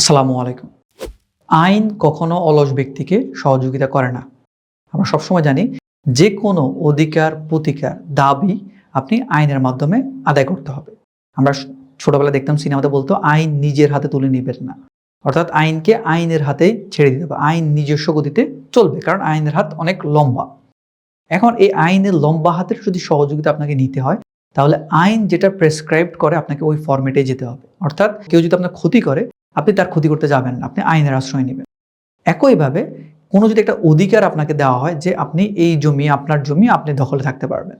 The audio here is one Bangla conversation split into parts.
আসসালামু আলাইকুম। আইন কখনো অলস ব্যক্তিকে সহযোগিতা করে না। আমরা সবসময় জানি যে কোনো অধিকার, প্রতিকার, দাবি আপনি আইনের মাধ্যমে আদায় করতে হবে। আমরা ছোটবেলায় দেখতাম সিনেমাতে বলতো আইন নিজের হাতে তুলে নিবেন না। অর্থাৎ আইনকে আইনের হাতেই ছেড়ে দিতে হবে। আইন নিজস্ব গতিতে চলবে। কারণ আইনের হাত অনেক লম্বা। এখন এই আইনের লম্বা হাতের যদি সহযোগিতা আপনাকে নিতে হয়, তাহলে আইন যেটা প্রেসক্রাইবড করে আপনাকে ওই ফরম্যাটে যেতে হবে। অর্থাৎ কেউ যদি আপনার ক্ষতি করে, আপনি তার ক্ষতি করতে যাবেন না। আপনি আইনের আশ্রয় নিবেন। একইভাবে কোনো যদি একটা অধিকার আপনাকে দেওয়া হয় যে আপনি এই জমি, আপনার জমি আপনি দখলে থাকতে পারবেন।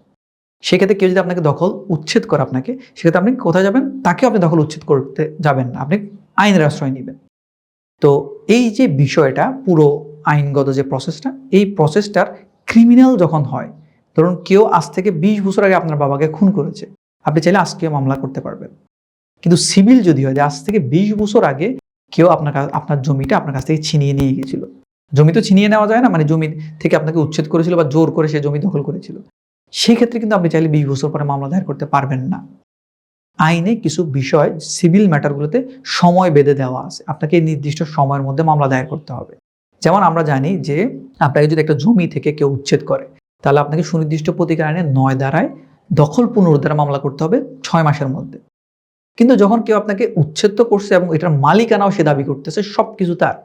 সেক্ষেত্রে কেউ যদি আপনাকে দখল উচ্ছেদ করে আপনাকে, সেক্ষেত্রে আপনি কোথায় যাবেন? তাকেও আপনি দখল উচ্ছেদ করতে যাবেন না। আপনি আইনের আশ্রয় নিবেন। তো এই যে বিষয়টা পুরো আইনগত যে প্রসেসটা, এই প্রসেসটার ক্রিমিনাল যখন হয়, ধরুন কেউ আজ থেকে ২০ বছর আগে আপনার বাবাকে খুন করেছে, আপনি চাইলে আজকেও মামলা করতে পারবেন। কিন্তু সিভিল যদি হয় যে আজ থেকে ২০ বছর আগে কেউ আপনার জমিটা আপনার কাছ থেকে ছিনিয়ে নিয়ে গিয়েছিল। জমি তো ছিনিয়ে নেওয়া যায় না, মানে জমি থেকে আপনাকে উচ্ছেদ করেছিল বা জোর করে সে জমি দখল করেছিল। সেক্ষেত্রে কিন্তু আপনি চাইলে ২০ বছর পরে মামলা দায়ের করতে পারবেন না। আইনে কিছু বিষয় সিভিল ম্যাটারগুলোতে সময় বেঁধে দেওয়া আছে। আপনাকে এই নির্দিষ্ট সময়ের মধ্যে মামলা দায়ের করতে হবে। যেমন আমরা জানি যে আপনাকে যদি একটা জমি থেকে কেউ উচ্ছেদ করে, তাহলে আপনাকে সুনির্দিষ্ট প্রতিকার আইনে ৯ ধারায় দখল পুনরুদ্ধারে মামলা করতে হবে ৬ মাসের মধ্যে। কিন্তু যখন কেউ আপনাকে উচ্ছেদ তো করছে এবং এটার মালিকানাও সে দাবি করতেছে, সবকিছু তার,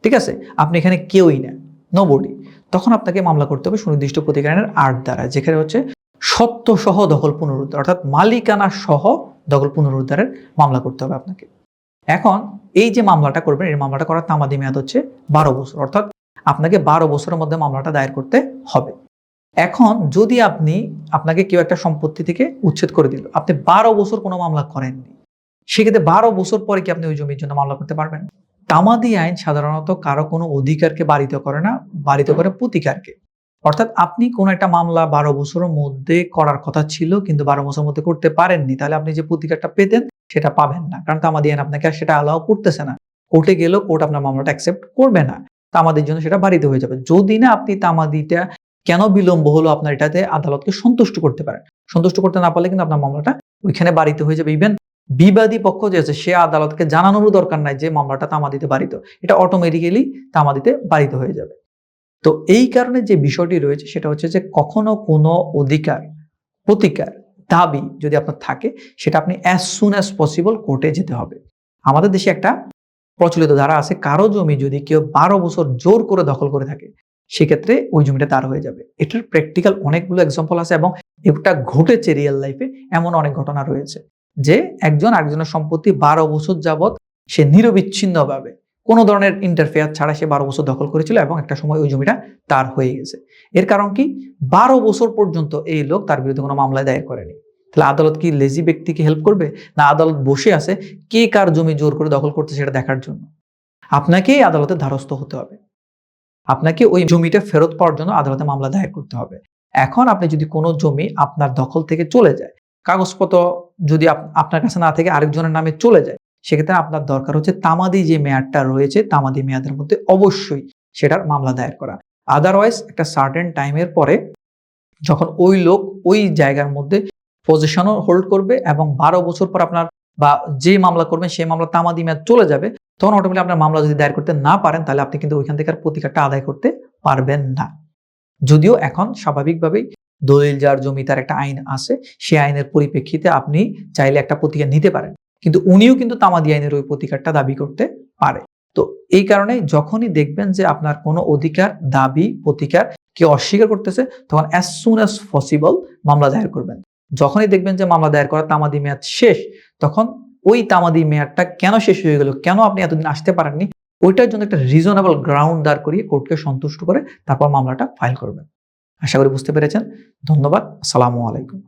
ঠিক আছে, আপনি এখানে কেউই না, নোবডি, তখন আপনাকে মামলা করতে হবে সুনির্দিষ্ট প্রতিকার আইনের ৮ ধারা, যেখানে হচ্ছে সত্য সহ দখল পুনরুদ্ধার, অর্থাৎ মালিকানা সহ দখল পুনরুদ্ধারের মামলা করতে হবে আপনাকে। এখন এই যে মামলাটা করবেন, এই মামলাটা করার তামাদি মেয়াদ হচ্ছে ১২ বছর, অর্থাৎ আপনাকে ১২ বছরের মধ্যে মামলাটা দায়ের করতে হবে। এখন যদি আপনাকে কেউ একটা সম্পত্তি থেকে উচ্ছেদ করে দিল, আপনি ১২ বছর কোনো মামলা করেননি, সেক্ষেত্রে ১২ বছর পরে কি আপনি ওই জমির জন্য মামলা করতে পারবেন? তামাদি আইন সাধারণত কারো কোনো অধিকারকে বারিত করে না, বারিত করে প্রতিকারকে। অর্থাৎ আপনি কোনো একটা মামলা ১২ বছরের মধ্যে করার কথা ছিল কিন্তু ১২ বছরের মধ্যে করতে পারেননি, তাহলে আপনি যে প্রতিকারটা পেতেন সেটা পাবেন না। কারণ তামাদি আইন আপনাকে আর সেটা অ্যালাউ করতেছে না। কোর্টে গেলেও কোর্ট আপনার মামলাটা অ্যাকসেপ্ট করবে না। তামাদির জন্য সেটা বারিত হয়ে যাবে। যদি না আপনি তামাদিটা কেন বিলম্ব হলো আপনার এটাতে আদালতকে সন্তুষ্ট করতে পারেন। সন্তুষ্ট করতে না পারলে কিন্তু আপনার মামলাটা ওইখানে বারিত হয়ে যাবে। ইভেন বিবাদী পক্ষ যে আছে সে আদালতকে জানানোরও দরকার নাই যে মামলাটা তামাদিতে বারিত। এটা অটোমেটিক্যালি তামাদিতে বারিত হয়ে যাবে। তো এই কারণে যে বিষয়টি রয়েছে সেটা হচ্ছে যে কখনো কোনো অধিকার, প্রতিকার, দাবি যদি আপনার থাকে, সেটা আপনি as soon as possible কোর্টে যেতে হবে। আমাদের দেশে একটা প্রচলিত ধারা আছে, কারো জমি যদি কেউ ১২ বছর জোর করে দখল করে থাকে, সেক্ষেত্রে ওই জমিটা তার হয়ে যাবে। এটার প্র্যাকটিক্যাল অনেকগুলো এক্সাম্পল আছে এবং এটা ঘটেছে রিয়েল লাইফে। এমন অনেক ঘটনা রয়েছে যে একজন আরেকজনের সম্পত্তি ১২ বছর যাবৎ সে নিরবিচ্ছিন্নভাবে কোনো ধরনের ইন্টারফেয়ার ছাড়া সে ১২ বছর দখল করেছিল এবং একটা সময় ওই জমিটা তার হয়ে গেছে। এর কারণ কি? ১২ বছর পর্যন্ত এই লোক তার বিরুদ্ধে কোনো মামলা দায়ের করেনি। তাহলে আদালত কি লেজি ব্যক্তিকে হেল্প করবে? না, আদালত বসে আছে কে কার জমি জোর করে দখল করতে সেটা দেখার জন্য। আপনাকেই আদালতের দ্বারস্থ হতে হবে। আপনাকে ওই জমিটা ফেরত পাওয়ার জন্য আদালতে মামলা দায়ের করতে হবে। এখন আপনি যদি কোনো জমি আপনার দখল থেকে চলে যায়, কাগজপত্র যদি আপনার কাছে না থেকে আরেকজনের নামে চলে যায়, সেক্ষেত্রে আপনার দরকার হচ্ছে তামাদি যে মেয়াদটা রয়েছে, তামাদি মেয়াদের মধ্যে অবশ্যই সেটার মামলা দায়ের করা। আদারওয়াইজ একটা সার্টেন টাইমের পরে যখন ওই লোক ওই জায়গার মধ্যে পজিশনও হোল্ড করবে এবং ১২ বছর পর আপনার বা যে মামলা করবেন সেই মামলা তামাদি মেয়াদ চলে যাবে, তখন অটোমেটিক্যালি আপনার মামলা যদি দায়ের করতে না পারেন, তাহলে আপনি কিন্তু ওইখান থেকে আর প্রতিকারটা আদায় করতে পারবেন না। যদিও এখন স্বাভাবিকভাবেই দলিল যার জমি তার একটা আইন আছে, সেই আইনের পরিপ্রেক্ষিতে আপনি চাইলে একটা প্রতিকার নিতে পারেন, কিন্তু উনিও কিন্তু তামাদি আইনের ওই প্রতিকারটা দাবি করতে পারে। তো এই কারণে যখনই দেখবেন যে আপনার কোনো অধিকার, দাবি, প্রতিকার কেউ অস্বীকার করতেছে, তখন as soon as possible মামলা দায়ের করবেন। যখনই দেখবেন যে মামলা দায়ের করার তামাদি মেয়াদ শেষ, তখন ওই তামাদি মেয়াদটা কেন শেষ হয়ে গেল, কেন আপনি এতদিন আসতে পারেননি, ওইটার জন্য একটা রিজনেবল গ্রাউন্ড দাঁড় করিয়ে কোর্টকে সন্তুষ্ট করে তারপর মামলাটা ফাইল করবেন। আশা করি বুঝতে পেরেছেন। ধন্যবাদ। আসসালামু আলাইকুম।